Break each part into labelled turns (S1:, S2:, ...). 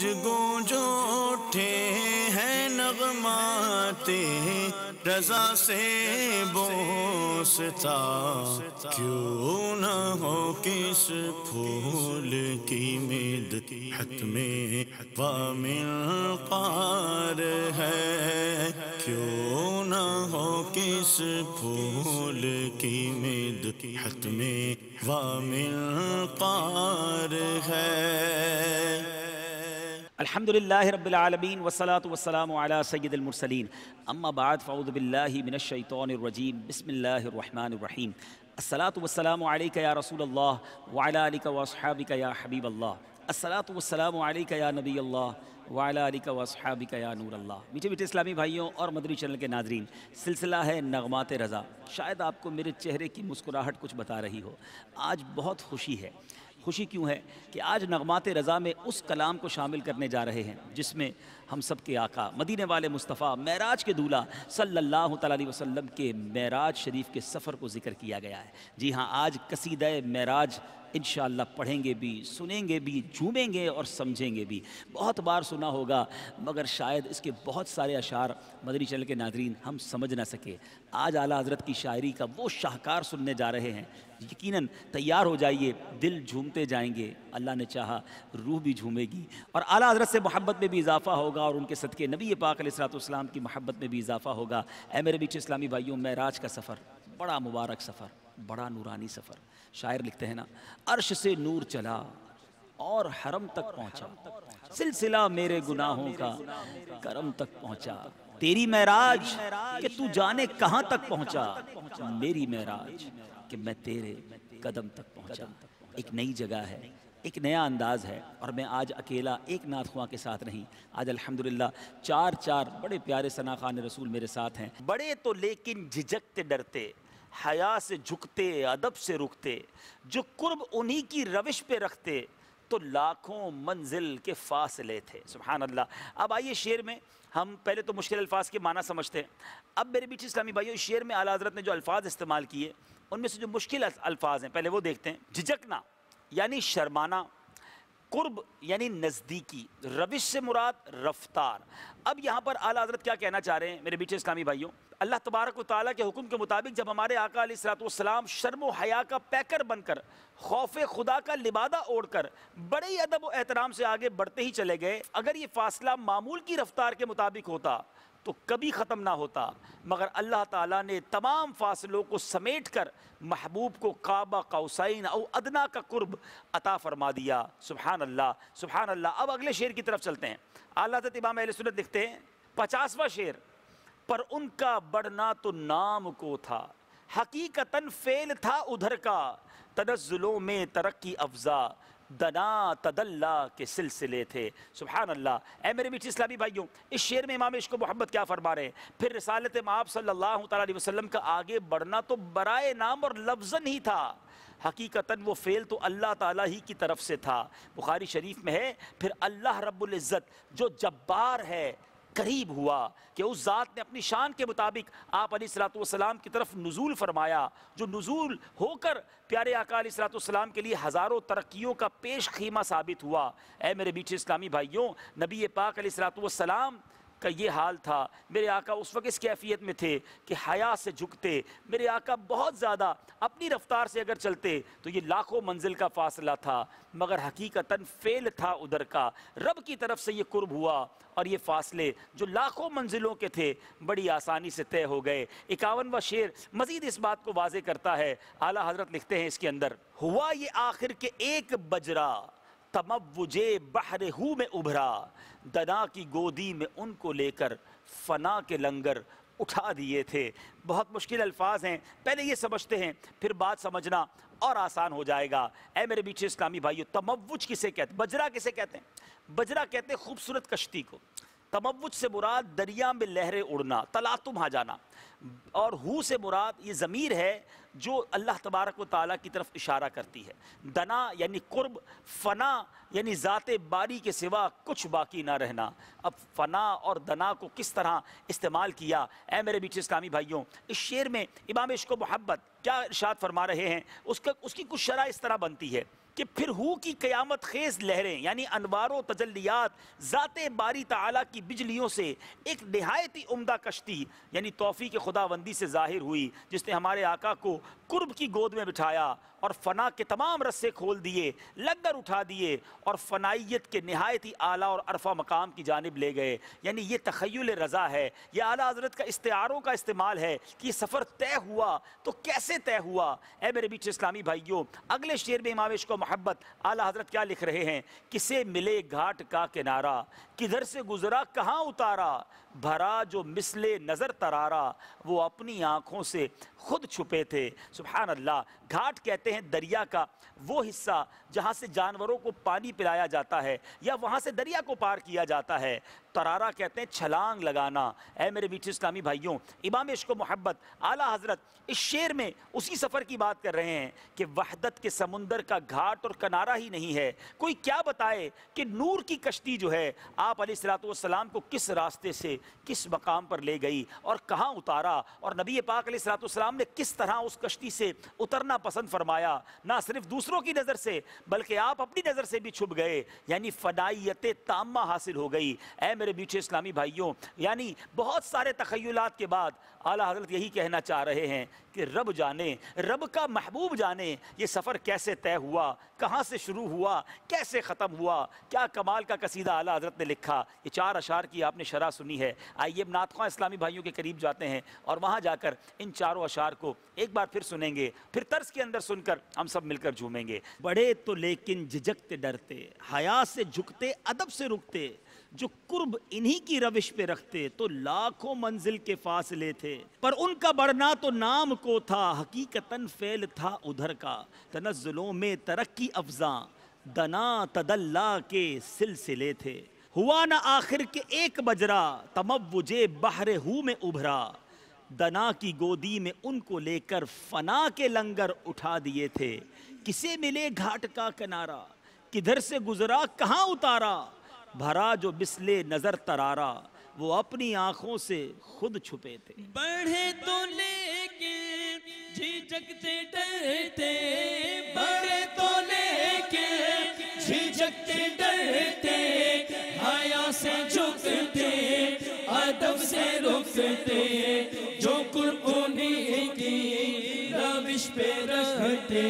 S1: گونج گونج اٹھے ہیں نغمات رضا سے بوستا، کیوں نہ ہو کس پھول کی مدحت میں وامنقار ہے، کیوں نہ ہو کس پھول کی مدحت میں وامنقار ہے۔
S2: الحمدللہ رب العالمین والصلاة والسلام علی سید المرسلین، اما بعد فاعوذ باللہ من الشیطان الرجیم، بسم اللہ الرحمن الرحیم۔ الصلاة والسلام علیک یا رسول اللہ وعلی آلک واصحابک یا حبیب اللہ، الصلاة والسلام علیک یا نبی اللہ وعلی آلک واصحابک یا نور اللہ۔ میٹھے میٹھے اسلامی بھائیوں اور مدنی چینل کے ناظرین، سلسلہ ہے نغمات رضا۔ شاید آپ کو میرے چہرے کی مسکراہٹ کچھ بتا رہی ہو، آج بہت خوشی ہے۔ خوشی کیوں ہے کہ آج نغمات رضا میں اس کلام کو شامل کرنے جا رہے ہیں جس میں ہم سب کے آقا مدینے والے مصطفیٰ معراج کے دولہ صلی اللہ تعالیٰ علیہ وسلم کے معراج شریف کے سفر کو ذکر کیا گیا ہے۔ جی ہاں، آج قصیدہ معراج انشاءاللہ پڑھیں گے بھی، سنیں گے بھی، جھومیں گے اور سمجھیں گے بھی۔ بہت بار سنا ہوگا مگر شاید اس کے بہت سارے اشعار مدنی چینل کے ناظرین ہم سمجھ نہ سکے۔ آج اعلیٰ حضرت کی شاعری کا وہ شاہکار سننے جا رہے ہیں، یقیناً تیار ہو جائیے، دل جھومتے جائیں گے، اللہ نے چاہا روح بھی جھومے گی، اور اعلیٰ حضرت سے محبت میں بھی اضافہ ہوگا اور ان کے صدقے نبی پاک علیہ الصلوۃ والسلام کی محبت میں بھی اضافہ ہوگا۔ اے میرے میٹھے اسلامی بھائیوں، معراج کا سفر بڑا مبارک سفر، بڑا نورانی سفر۔ شاعر لکھتے ہیں نا، عرش سے نور چلا اور حرم تک پہنچا، سلسلہ میرے گناہوں کا کرم تک پہنچا، تیری معراج کہ تو جانے کہاں تک پہنچا، میری معراج کہ میں تیرے قدم تک پہنچا۔ ایک نئی جگہ ہے، ایک نیا انداز ہے، اور میں آج اکیلا ایک نعت خواں کے ساتھ نہیں، آج الحمدللہ چار بڑے پیارے ثنا خوان رسول میرے ساتھ ہیں۔ بڑے تو لیکن جھجکتے ڈرتے، حیا سے جھکتے ادب سے رکتے، جو قرب انہی کی روش پہ رکھتے تو لاکھوں منزل کے فاصلے تھے۔ سبحان اللہ۔ اب آئیے شعر میں ہم پہلے تو مشکل الفاظ کے معنی سمجھتے ہیں۔ اب میرے میٹھے اسلامی بھائیوں، شعر میں اعلیٰ حضرت نے جو الفاظ استعمال کیے ان میں سے جو مشکل الفاظ ہیں پہلے وہ دیکھتے ہیں۔ جھجکنا یعنی شرمانا، قرب یعنی نزدیکی، روش سے مراد رفتار۔ اب یہاں پر اعلیٰ حضرت کیا کہنا چاہ رہے ہیں میرے میٹھے اسلامی بھائیوں؟ اللہ تبارک و تعالیٰ کے حکم کے مطابق جب ہمارے آقا علیہ الصلوۃ والسلام شرم و حیا کا پیکر بن کر، خوف خدا کا لبادہ اوڑھ کر بڑے ہی ادب و احترام سے آگے بڑھتے ہی چلے گئے، اگر یہ فاصلہ معمول کی رفتار کے مطابق ہوتا تو کبھی ختم نہ ہوتا، مگر اللہ تعالیٰ نے تمام فاصلوں کو سمیٹ کر محبوب کو قاب قوسین او ادنا کا قرب عطا فرما دیا۔ سبحان اللہ، سبحان اللہ۔ اب اگلے شعر کی طرف چلتے ہیں۔ اعلیٰ حضرت امام اہل سنت لکھتے ہیں 50واں شعر، پر ان کا بڑھنا تو نام کو تھا، حقیقتاً فعل تھا ادھر کا، تنزلوں میں ترقی افزا، دنا تدلا کے سلسلے تھے۔ سبحان اللہ۔ اے میرے میٹھے اسلامی بھائیوں، اس شعر میں امام عشق و محبت کیا فرما رہے ہیں؟ پھر رسالت مآب صلی اللہ تعالیٰ علیہ وسلم کا آگے بڑھنا تو برائے نام اور لفظاً ہی تھا، حقیقتاً وہ فعل تو اللہ تعالیٰ ہی کی طرف سے تھا۔ بخاری شریف میں ہے، پھر اللہ رب العزت جو جبار ہے قریب ہوا کہ اس ذات نے اپنی شان کے مطابق آپ علیہ الصلوۃ والسلام کی طرف نزول فرمایا، جو نزول ہو کر پیارے آقا علیہ الصلوۃ والسلام کے لیے ہزاروں ترقیوں کا پیش خیمہ ثابت ہوا۔ اے میرے میٹھے اسلامی بھائیوں، نبی پاک علیہ الصلوۃ والسلام کا یہ حال تھا۔ میرے آقا اس وقت اس کیفیت میں تھے کہ حیا سے جھکتے، میرے آقا بہت زیادہ اپنی رفتار سے اگر چلتے تو یہ لاکھوں منزل کا فاصلہ تھا، مگر حقیقتاً فعل تھا ادھر کا، رب کی طرف سے یہ قرب ہوا، اور یہ فاصلے جو لاکھوں منزلوں کے تھے بڑی آسانی سے طے ہو گئے۔ 51واں شعر مزید اس بات کو واضح کرتا ہے۔ اعلیٰ حضرت لکھتے ہیں اس کے اندر، ہوا یہ آخر کے ایک بجرا، تموجے بحر ہو میں ابھرا، دنا کی گودی میں ان کو لے کر فنا کے لنگر اٹھا دیے تھے۔ بہت مشکل الفاظ ہیں، پہلے یہ سمجھتے ہیں پھر بات سمجھنا اور آسان ہو جائے گا۔ اے میرے میٹھے اسلامی بھائیو، تموج کسے کہتے ہیں؟ بجرا کسے کہتے ہیں؟ بجرا کہتے ہیں خوبصورت کشتی کو۔ تموج سے مراد دریا میں لہریں اڑنا، تلاطم آ جانا، اور ہو سے مراد یہ ضمیر ہے جو اللہ تبارک و تعالیٰ کی طرف اشارہ کرتی ہے۔ دنا یعنی قرب، فنا یعنی ذات باری کے سوا کچھ باقی نہ رہنا۔ اب فنا اور دنا کو کس طرح استعمال کیا؟ اے میرے میٹھے اسلامی بھائیوں، اس شعر میں امام عشق و محبت کیا ارشاد فرما رہے ہیں؟ اس کی کچھ شرح اس طرح بنتی ہے کہ پھر ہو کی قیامت خیز لہریں یعنی انوار و تجلیات ذات باری تعالیٰ کی بجلیوں سے ایک نہایت ہی عمدہ کشتی یعنی توفیق خداوندی سے ظاہر ہوئی، جس نے ہمارے آقا کو قرب کی گود میں بٹھایا اور فنا کے تمام رسے کھول دیے، لنگر اٹھا دیے اور فنائیت کے نہایت ہی اعلیٰ اور عرفہ مقام کی جانب لے گئے۔ یعنی یہ تخیل رضا ہے، یہ اعلیٰ حضرت کا استعاروں کا استعمال ہے کہ یہ سفر طے ہوا تو کیسے طے ہوا۔ اے میرے میٹھے اسلامی بھائیوں، اگلے شعر میں امام عشق و محبت اعلیٰ حضرت کیا لکھ رہے ہیں؟ کسے ملے گھاٹ کا کنارہ، کدھر سے گزرا کہاں اتارا، بھرا جو مثل نظر ترارا، وہ اپنی آنکھوں سے خود چھپے تھے۔ سبحان اللہ۔ گھاٹ کہتے ہیں دریا کا وہ حصہ جہاں سے جانوروں کو پانی پلایا جاتا ہے یا وہاں سے دریا کو پار کیا جاتا ہے۔ ترارا کہتے ہیں چھلانگ لگانا۔ اے میرے میٹھے اسلامی بھائیوں، امام عشق و محبت اعلیٰ حضرت اس شعر میں اسی سفر کی بات کر رہے ہیں کہ وحدت کے سمندر کا گھاٹ اور کنارہ ہی نہیں ہے۔ کوئی کیا بتائے کہ نور کی کشتی جو ہے آپ علیہ الصلوۃ والسلام کو کس راستے سے کس مقام پر لے گئی اور کہاں اتارا، اور نبی پاک علیہ الصلوۃ والسلام نے کس طرح اس کشتی سے اترنا پسند فرمایا، نہ صرف دوسروں کی نظر سے بلکہ آپ اپنی نظر سے بھی چھپ گئے، یعنی فنائیت تامہ حاصل ہو گئی۔ اے میرے میٹھے اسلامی بھائیوں، یعنی بہت سارے تخیلات کے بعد اعلیٰ حضرت یہی کہنا چاہ رہے ہیں کہ رب جانے، رب کا محبوب جانے یہ سفر کیسے طے ہوا، کہاں سے شروع ہوا، کیسے ختم ہوا۔ کیا کمال کا قصیدہ اعلیٰ حضرت نے لکھا۔ یہ 4 اشعار کی آپ نے شرح سنی ہے۔ آئیے اب نعت خواں اسلامی بھائیوں کے قریب جاتے ہیں اور وہاں جا کر ان 4 اشعار کو ایک بار پھر سنیں گے، پھر طرز کے اندر سن کر ہم سب مل کر جھومیں گے۔ بڑے تو لیکن جھجکتے ڈرتے، حیا سے جھکتے ادب سے رکتے، جو قرب انہی کی روش پہ رکھتے تو لاکھوں منزل کے فاصلے تھے، پر ان کا بڑھنا تو نام کو تھا، حقیقتاً فعل تھا ادھر کا، تنزلوں میں ترقی افزاں دنا تدلا کے سلسلے تھے، ہوا نہ آخر کے ایک بجرا تموج بحر ہو میں ابھرا، دنا کی گودی میں ان کو لے کر فنا کے لنگر اٹھا دیے تھے، کسے ملے گھاٹ کا کنارہ، کدھر سے گزرا کہاں اتارا، بھرا جو مثل نظر ترارا، وہ اپنی آنکھوں سے خود چھپے تھے۔
S3: بڑھے تو لیکن جھجکتے ڈرتے، بڑھے تو لیکن جھجکتے ڈرتے، حیا سے جھکتے ادب سے رکتے، جو قرب انہی کی روش پہ رہتے،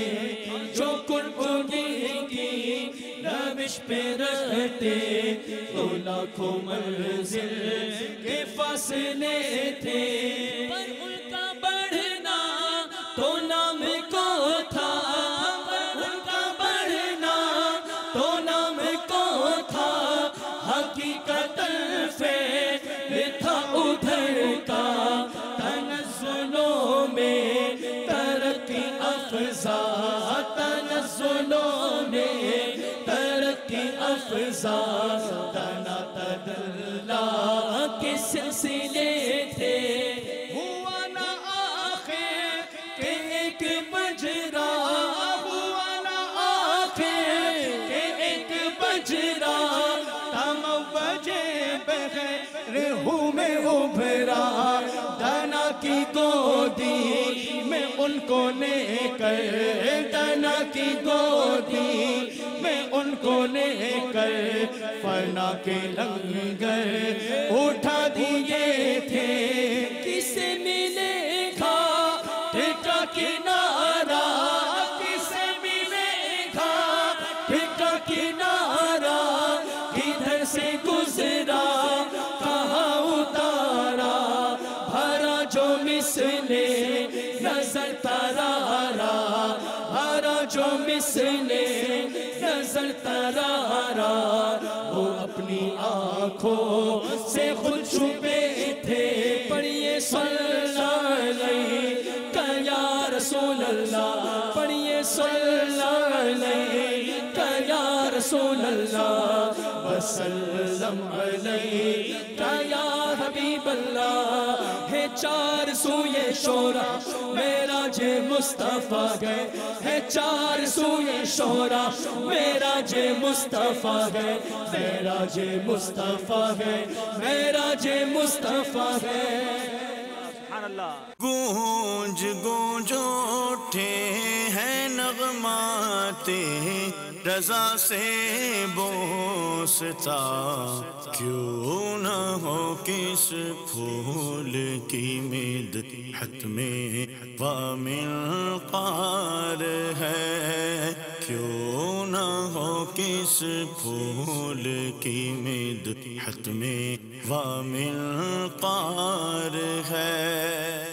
S3: جو قرب انہی کی روش پہ رہتے، تو لاکھوں منزل کے فاصلے تھے، پر ان کا بڑھنا تو نام کو تھا، پر ان کا بڑھنا تو نام کو تھا، حقیقتاً فعل تھا ادھر کا، تنزلوں میں ترقی افزا، تنزلوں میں ترقی افزا، دنا تدلا کے سلسلے تھے، ہوا نہ آخر کہ ایک بجرا، ہوا نہ آخر کہ ایک بجرا، تموج بحر ہو میں ابھرا، دنا کی گودی میں ان کو لے کر، دنا کی گودی میں ان کو لے کر فنا کے لنگر اٹھا دیے تھے، کسے ملے گھاٹ کا کنارہ، کسے ملے گھاٹ کا کنارہ، کدھر سے گزرا کہاں اتارا، بھرا جو مثل نظر ترارا، بھرا جو مثل نظر ترارا، وہ اپنی آنکھوں سے خود چھپے تھے، پڑھیے صلی اللہ علیہ یا رسول اللہ، پڑھیے صلی اللہ علیہ یا رسول اللہ، وسلم علیہ یا حبیب اللہ، ہے 4 سوئے شورا معراج مصطفیٰ گئے، ہے 4 سوئے شورا معراج مصطفیٰ گئے، معراج مصطفیٰ گئے، معراج مصطفیٰ گئے۔
S2: سبحان اللہ۔
S1: گونج گونج اٹھے ہیں نغمات رضا سے بوستا، کیوں نہ ہو کس پھول کی مدحت میں وامنقار ہے، کیوں نہ ہو کس پھول کی مدحت میں وامنقار ہے۔